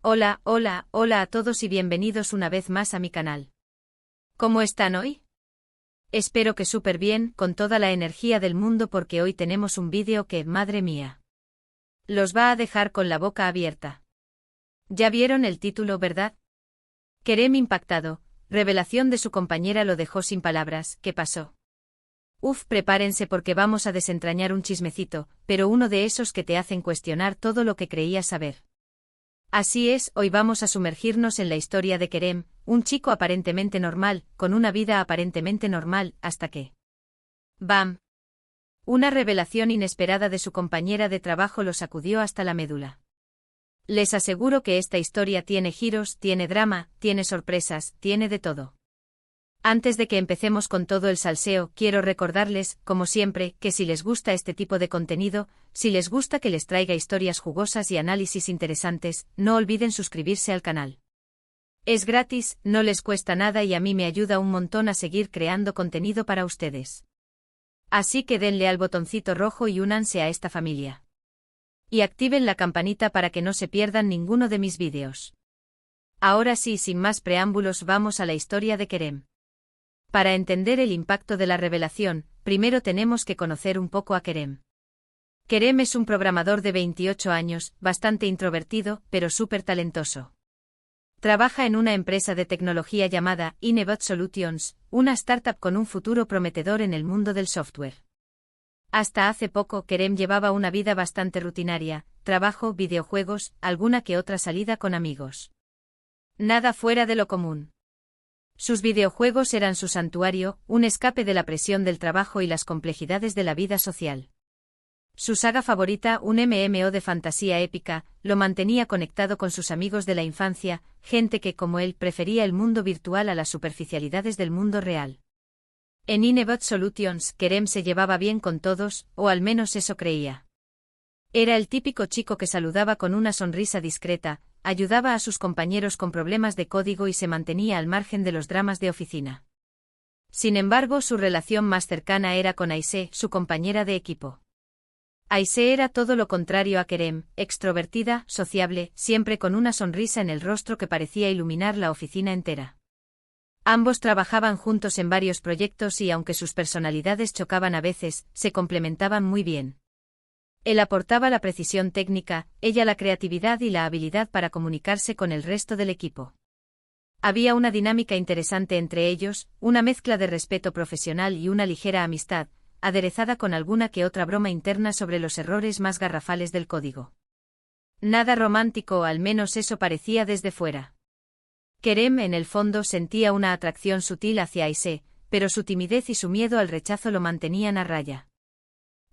Hola, hola, hola a todos y bienvenidos una vez más a mi canal. ¿Cómo están hoy? Espero que súper bien, con toda la energía del mundo porque hoy tenemos un vídeo que, madre mía, los va a dejar con la boca abierta. Ya vieron el título, ¿verdad? Kerem impactado, revelación de su compañera lo dejó sin palabras, ¿qué pasó? Uf, prepárense porque vamos a desentrañar un chismecito, pero uno de esos que te hacen cuestionar todo lo que creías saber. Así es, hoy vamos a sumergirnos en la historia de Kerem, un chico aparentemente normal, con una vida aparentemente normal, hasta que... ¡Bam! Una revelación inesperada de su compañera de trabajo lo sacudió hasta la médula. Les aseguro que esta historia tiene giros, tiene drama, tiene sorpresas, tiene de todo. Antes de que empecemos con todo el salseo, quiero recordarles, como siempre, que si les gusta este tipo de contenido, si les gusta que les traiga historias jugosas y análisis interesantes, no olviden suscribirse al canal. Es gratis, no les cuesta nada y a mí me ayuda un montón a seguir creando contenido para ustedes. Así que denle al botoncito rojo y únanse a esta familia. Y activen la campanita para que no se pierdan ninguno de mis vídeos. Ahora sí, sin más preámbulos, vamos a la historia de Kerem. Para entender el impacto de la revelación, primero tenemos que conocer un poco a Kerem. Kerem es un programador de 28 años, bastante introvertido, pero súper talentoso. Trabaja en una empresa de tecnología llamada Inebot Solutions, una startup con un futuro prometedor en el mundo del software. Hasta hace poco, Kerem llevaba una vida bastante rutinaria, trabajo, videojuegos, alguna que otra salida con amigos. Nada fuera de lo común. Sus videojuegos eran su santuario, un escape de la presión del trabajo y las complejidades de la vida social. Su saga favorita, un MMO de fantasía épica, lo mantenía conectado con sus amigos de la infancia, gente que, como él, prefería el mundo virtual a las superficialidades del mundo real. En Inebot Solutions, Kerem se llevaba bien con todos, o al menos eso creía. Era el típico chico que saludaba con una sonrisa discreta, ayudaba a sus compañeros con problemas de código y se mantenía al margen de los dramas de oficina. Sin embargo, su relación más cercana era con Aisee, su compañera de equipo. Aisee era todo lo contrario a Kerem, extrovertida, sociable, siempre con una sonrisa en el rostro que parecía iluminar la oficina entera. Ambos trabajaban juntos en varios proyectos y aunque sus personalidades chocaban a veces, se complementaban muy bien. Él aportaba la precisión técnica, ella la creatividad y la habilidad para comunicarse con el resto del equipo. Había una dinámica interesante entre ellos, una mezcla de respeto profesional y una ligera amistad, aderezada con alguna que otra broma interna sobre los errores más garrafales del código. Nada romántico, al menos eso parecía desde fuera. Kerem en el fondo sentía una atracción sutil hacia Aisee, pero su timidez y su miedo al rechazo lo mantenían a raya.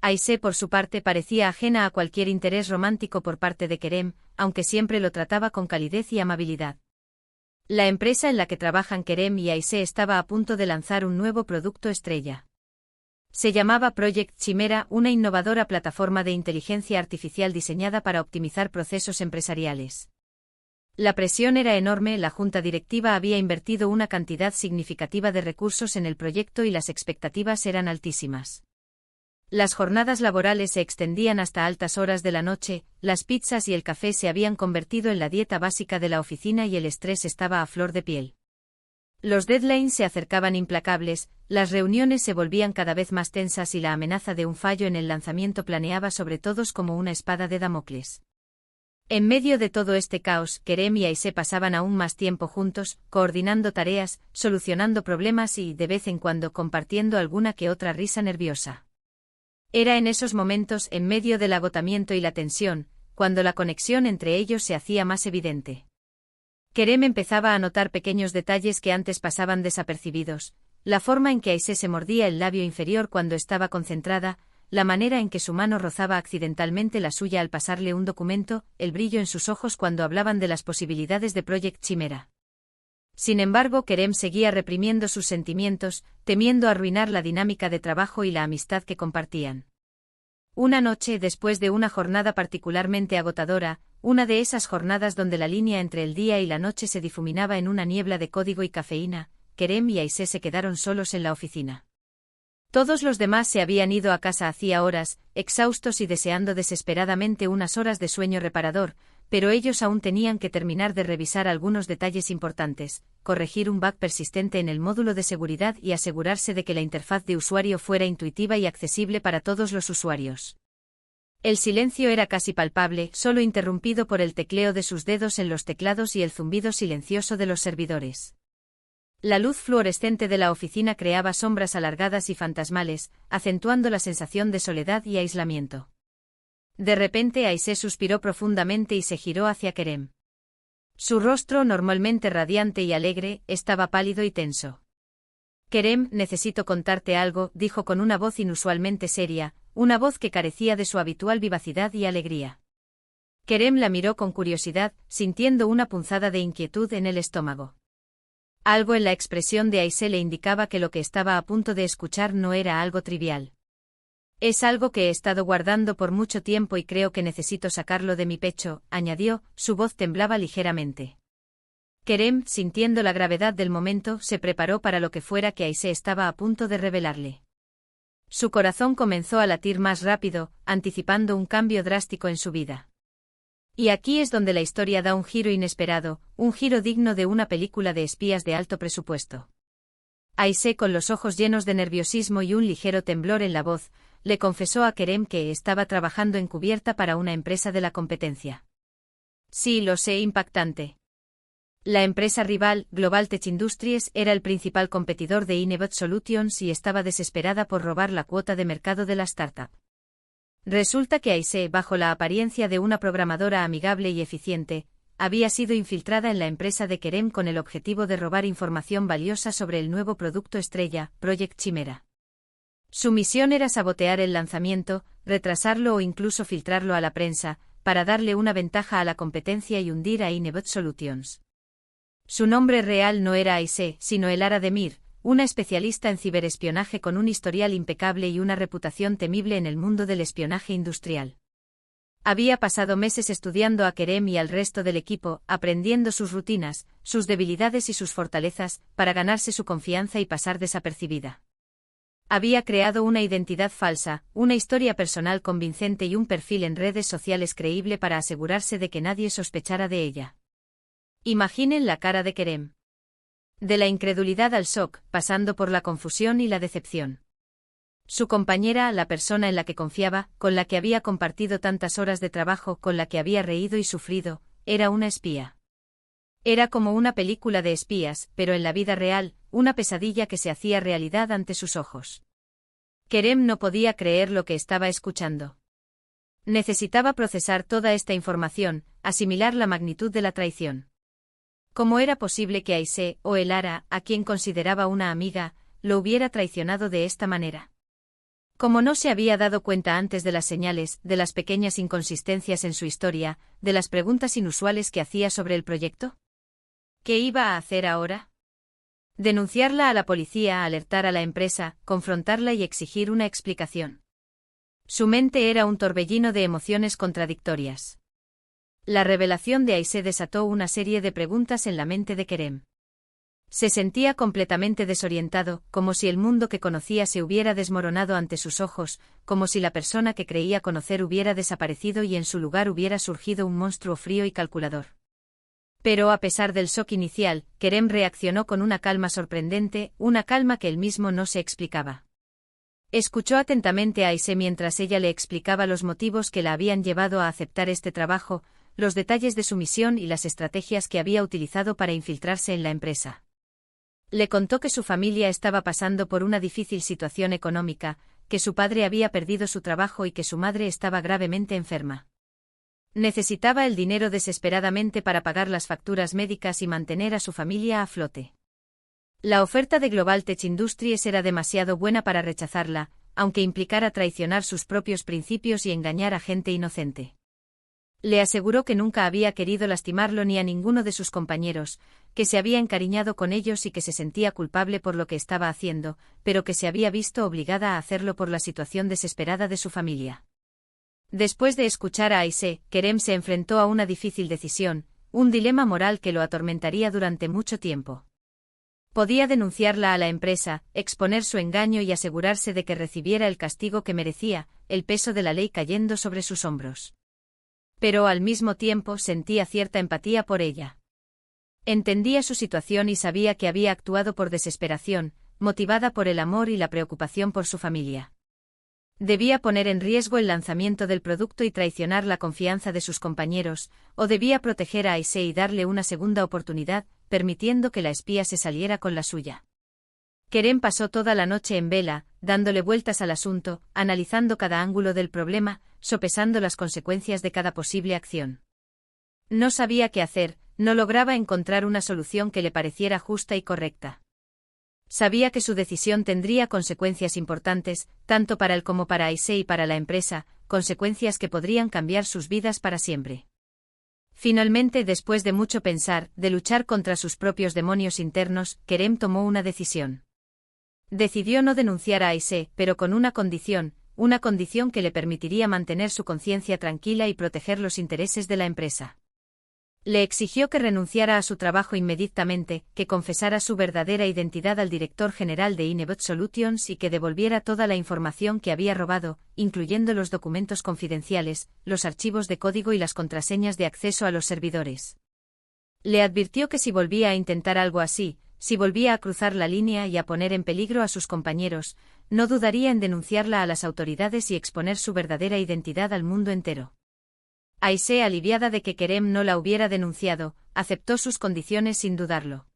Aisee por su parte parecía ajena a cualquier interés romántico por parte de Kerem, aunque siempre lo trataba con calidez y amabilidad. La empresa en la que trabajan Kerem y Aisee estaba a punto de lanzar un nuevo producto estrella. Se llamaba Project Chimera, una innovadora plataforma de inteligencia artificial diseñada para optimizar procesos empresariales. La presión era enorme, la junta directiva había invertido una cantidad significativa de recursos en el proyecto y las expectativas eran altísimas. Las jornadas laborales se extendían hasta altas horas de la noche, las pizzas y el café se habían convertido en la dieta básica de la oficina y el estrés estaba a flor de piel. Los deadlines se acercaban implacables, las reuniones se volvían cada vez más tensas y la amenaza de un fallo en el lanzamiento planeaba sobre todos como una espada de Damocles. En medio de todo este caos, Kerem y Aisee pasaban aún más tiempo juntos, coordinando tareas, solucionando problemas y, de vez en cuando, compartiendo alguna que otra risa nerviosa. Era en esos momentos, en medio del agotamiento y la tensión, cuando la conexión entre ellos se hacía más evidente. Kerem empezaba a notar pequeños detalles que antes pasaban desapercibidos, la forma en que Aisee se mordía el labio inferior cuando estaba concentrada, la manera en que su mano rozaba accidentalmente la suya al pasarle un documento, el brillo en sus ojos cuando hablaban de las posibilidades de Project Chimera. Sin embargo, Kerem seguía reprimiendo sus sentimientos, temiendo arruinar la dinámica de trabajo y la amistad que compartían. Una noche, después de una jornada particularmente agotadora, una de esas jornadas donde la línea entre el día y la noche se difuminaba en una niebla de código y cafeína, Kerem y Aisee se quedaron solos en la oficina. Todos los demás se habían ido a casa hacía horas, exhaustos y deseando desesperadamente unas horas de sueño reparador, pero ellos aún tenían que terminar de revisar algunos detalles importantes, corregir un bug persistente en el módulo de seguridad y asegurarse de que la interfaz de usuario fuera intuitiva y accesible para todos los usuarios. El silencio era casi palpable, solo interrumpido por el tecleo de sus dedos en los teclados y el zumbido silencioso de los servidores. La luz fluorescente de la oficina creaba sombras alargadas y fantasmales, acentuando la sensación de soledad y aislamiento. De repente Aisé suspiró profundamente y se giró hacia Kerem. Su rostro, normalmente radiante y alegre, estaba pálido y tenso. Kerem, necesito contarte algo, dijo con una voz inusualmente seria, una voz que carecía de su habitual vivacidad y alegría. Kerem la miró con curiosidad, sintiendo una punzada de inquietud en el estómago. Algo en la expresión de Aisé le indicaba que lo que estaba a punto de escuchar no era algo trivial. Es algo que he estado guardando por mucho tiempo y creo que necesito sacarlo de mi pecho, añadió, su voz temblaba ligeramente. Kerem, sintiendo la gravedad del momento, se preparó para lo que fuera que Aisé estaba a punto de revelarle. Su corazón comenzó a latir más rápido, anticipando un cambio drástico en su vida. Y aquí es donde la historia da un giro inesperado, un giro digno de una película de espías de alto presupuesto. Aisé, con los ojos llenos de nerviosismo y un ligero temblor en la voz, le confesó a Kerem que estaba trabajando encubierta para una empresa de la competencia. Sí, lo sé, impactante. La empresa rival, Global Tech Industries, era el principal competidor de Inebot Solutions y estaba desesperada por robar la cuota de mercado de la startup. Resulta que Aisé, bajo la apariencia de una programadora amigable y eficiente, había sido infiltrada en la empresa de Kerem con el objetivo de robar información valiosa sobre el nuevo producto estrella, Project Chimera. Su misión era sabotear el lanzamiento, retrasarlo o incluso filtrarlo a la prensa, para darle una ventaja a la competencia y hundir a Inebot Solutions. Su nombre real no era Aisé, sino Elara Demir, una especialista en ciberespionaje con un historial impecable y una reputación temible en el mundo del espionaje industrial. Había pasado meses estudiando a Kerem y al resto del equipo, aprendiendo sus rutinas, sus debilidades y sus fortalezas, para ganarse su confianza y pasar desapercibida. Había creado una identidad falsa, una historia personal convincente y un perfil en redes sociales creíble para asegurarse de que nadie sospechara de ella. Imaginen la cara de Kerem. De la incredulidad al shock, pasando por la confusión y la decepción. Su compañera, la persona en la que confiaba, con la que había compartido tantas horas de trabajo, con la que había reído y sufrido, era una espía. Era como una película de espías, pero en la vida real, una pesadilla que se hacía realidad ante sus ojos. Kerem no podía creer lo que estaba escuchando. Necesitaba procesar toda esta información, asimilar la magnitud de la traición. ¿Cómo era posible que Aisé, o Elara, a quien consideraba una amiga, lo hubiera traicionado de esta manera? ¿Cómo no se había dado cuenta antes de las señales, de las pequeñas inconsistencias en su historia, de las preguntas inusuales que hacía sobre el proyecto? ¿Qué iba a hacer ahora? Denunciarla a la policía, alertar a la empresa, confrontarla y exigir una explicación. Su mente era un torbellino de emociones contradictorias. La revelación de Aisé desató una serie de preguntas en la mente de Kerem. Se sentía completamente desorientado, como si el mundo que conocía se hubiera desmoronado ante sus ojos, como si la persona que creía conocer hubiera desaparecido y en su lugar hubiera surgido un monstruo frío y calculador. Pero a pesar del shock inicial, Kerem reaccionó con una calma sorprendente, una calma que él mismo no se explicaba. Escuchó atentamente a Aisé mientras ella le explicaba los motivos que la habían llevado a aceptar este trabajo, los detalles de su misión y las estrategias que había utilizado para infiltrarse en la empresa. Le contó que su familia estaba pasando por una difícil situación económica, que su padre había perdido su trabajo y que su madre estaba gravemente enferma. Necesitaba el dinero desesperadamente para pagar las facturas médicas y mantener a su familia a flote. La oferta de Global Tech Industries era demasiado buena para rechazarla, aunque implicara traicionar sus propios principios y engañar a gente inocente. Le aseguró que nunca había querido lastimarlo ni a ninguno de sus compañeros, que se había encariñado con ellos y que se sentía culpable por lo que estaba haciendo, pero que se había visto obligada a hacerlo por la situación desesperada de su familia. Después de escuchar a Aisé, Kerem se enfrentó a una difícil decisión, un dilema moral que lo atormentaría durante mucho tiempo. Podía denunciarla a la empresa, exponer su engaño y asegurarse de que recibiera el castigo que merecía, el peso de la ley cayendo sobre sus hombros. pero al mismo tiempo sentía cierta empatía por ella. Entendía su situación y sabía que había actuado por desesperación, motivada por el amor y la preocupación por su familia. Debía poner en riesgo el lanzamiento del producto y traicionar la confianza de sus compañeros, o debía proteger a Aisee y darle una segunda oportunidad, permitiendo que la espía se saliera con la suya. Kerem pasó toda la noche en vela, dándole vueltas al asunto, analizando cada ángulo del problema, sopesando las consecuencias de cada posible acción. No sabía qué hacer, no lograba encontrar una solución que le pareciera justa y correcta. Sabía que su decisión tendría consecuencias importantes, tanto para él como para Aisee y para la empresa, consecuencias que podrían cambiar sus vidas para siempre. Finalmente, después de mucho pensar, de luchar contra sus propios demonios internos, Kerem tomó una decisión. Decidió no denunciar a Aisee, pero con una condición que le permitiría mantener su conciencia tranquila y proteger los intereses de la empresa. Le exigió que renunciara a su trabajo inmediatamente, que confesara su verdadera identidad al director general de Inebot Solutions y que devolviera toda la información que había robado, incluyendo los documentos confidenciales, los archivos de código y las contraseñas de acceso a los servidores. Le advirtió que si volvía a intentar algo así, si volvía a cruzar la línea y a poner en peligro a sus compañeros, no dudaría en denunciarla a las autoridades y exponer su verdadera identidad al mundo entero. Aisee, aliviada de que Kerem no la hubiera denunciado, aceptó sus condiciones sin dudarlo.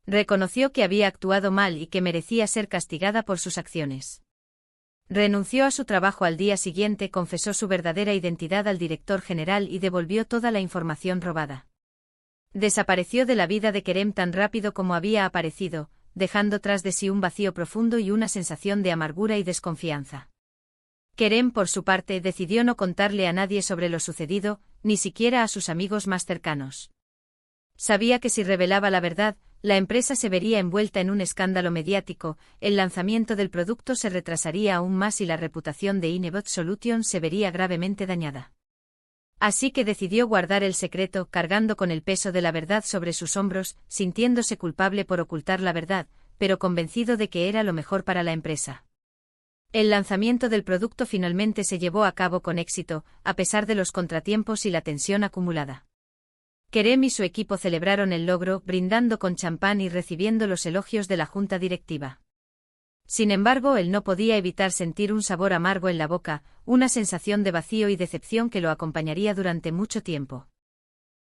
Reconoció que había actuado mal y que merecía ser castigada por sus acciones. Renunció a su trabajo al día siguiente, confesó su verdadera identidad al director general y devolvió toda la información robada. Desapareció de la vida de Kerem tan rápido como había aparecido, dejando tras de sí un vacío profundo y una sensación de amargura y desconfianza. Kerem, por su parte, decidió no contarle a nadie sobre lo sucedido, ni siquiera a sus amigos más cercanos. Sabía que si revelaba la verdad, la empresa se vería envuelta en un escándalo mediático, el lanzamiento del producto se retrasaría aún más y la reputación de Inebot Solutions se vería gravemente dañada. Así que decidió guardar el secreto, cargando con el peso de la verdad sobre sus hombros, sintiéndose culpable por ocultar la verdad, pero convencido de que era lo mejor para la empresa. El lanzamiento del producto finalmente se llevó a cabo con éxito, a pesar de los contratiempos y la tensión acumulada. Kerem y su equipo celebraron el logro, brindando con champán y recibiendo los elogios de la junta directiva. Sin embargo, él no podía evitar sentir un sabor amargo en la boca, una sensación de vacío y decepción que lo acompañaría durante mucho tiempo.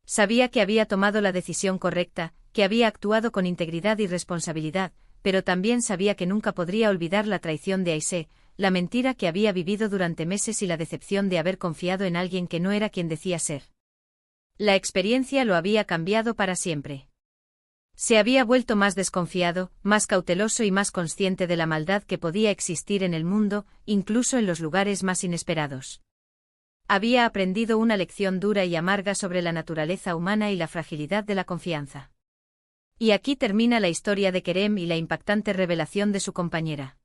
Sabía que había tomado la decisión correcta, que había actuado con integridad y responsabilidad, pero también sabía que nunca podría olvidar la traición de Aisee, la mentira que había vivido durante meses y la decepción de haber confiado en alguien que no era quien decía ser. La experiencia lo había cambiado para siempre. Se había vuelto más desconfiado, más cauteloso y más consciente de la maldad que podía existir en el mundo, incluso en los lugares más inesperados. Había aprendido una lección dura y amarga sobre la naturaleza humana y la fragilidad de la confianza. Y aquí termina la historia de Kerem y la impactante revelación de su compañera.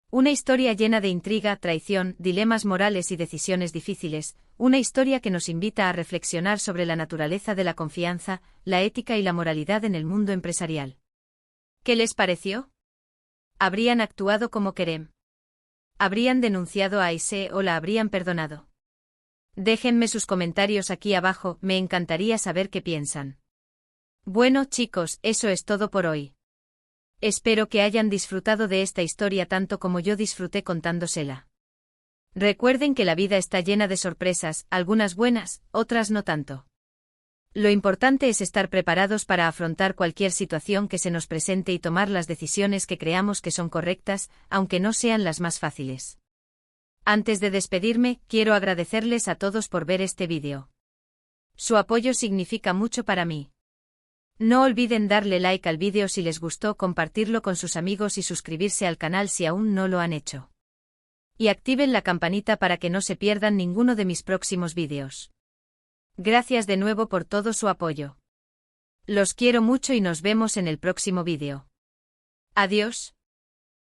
Una historia llena de intriga, traición, dilemas morales y decisiones difíciles, una historia que nos invita a reflexionar sobre la naturaleza de la confianza, la ética y la moralidad en el mundo empresarial. ¿Qué les pareció? ¿Habrían actuado como Kerem? ¿Habrían denunciado a Aisee o la habrían perdonado? Déjenme sus comentarios aquí abajo, me encantaría saber qué piensan. Bueno, chicos, eso es todo por hoy. Espero que hayan disfrutado de esta historia tanto como yo disfruté contándosela. Recuerden que la vida está llena de sorpresas, algunas buenas, otras no tanto. Lo importante es estar preparados para afrontar cualquier situación que se nos presente y tomar las decisiones que creamos que son correctas, aunque no sean las más fáciles. Antes de despedirme, quiero agradecerles a todos por ver este vídeo. Su apoyo significa mucho para mí. No olviden darle like al vídeo si les gustó, compartirlo con sus amigos y suscribirse al canal si aún no lo han hecho. Y activen la campanita para que no se pierdan ninguno de mis próximos vídeos. Gracias de nuevo por todo su apoyo. Los quiero mucho y nos vemos en el próximo vídeo. Adiós.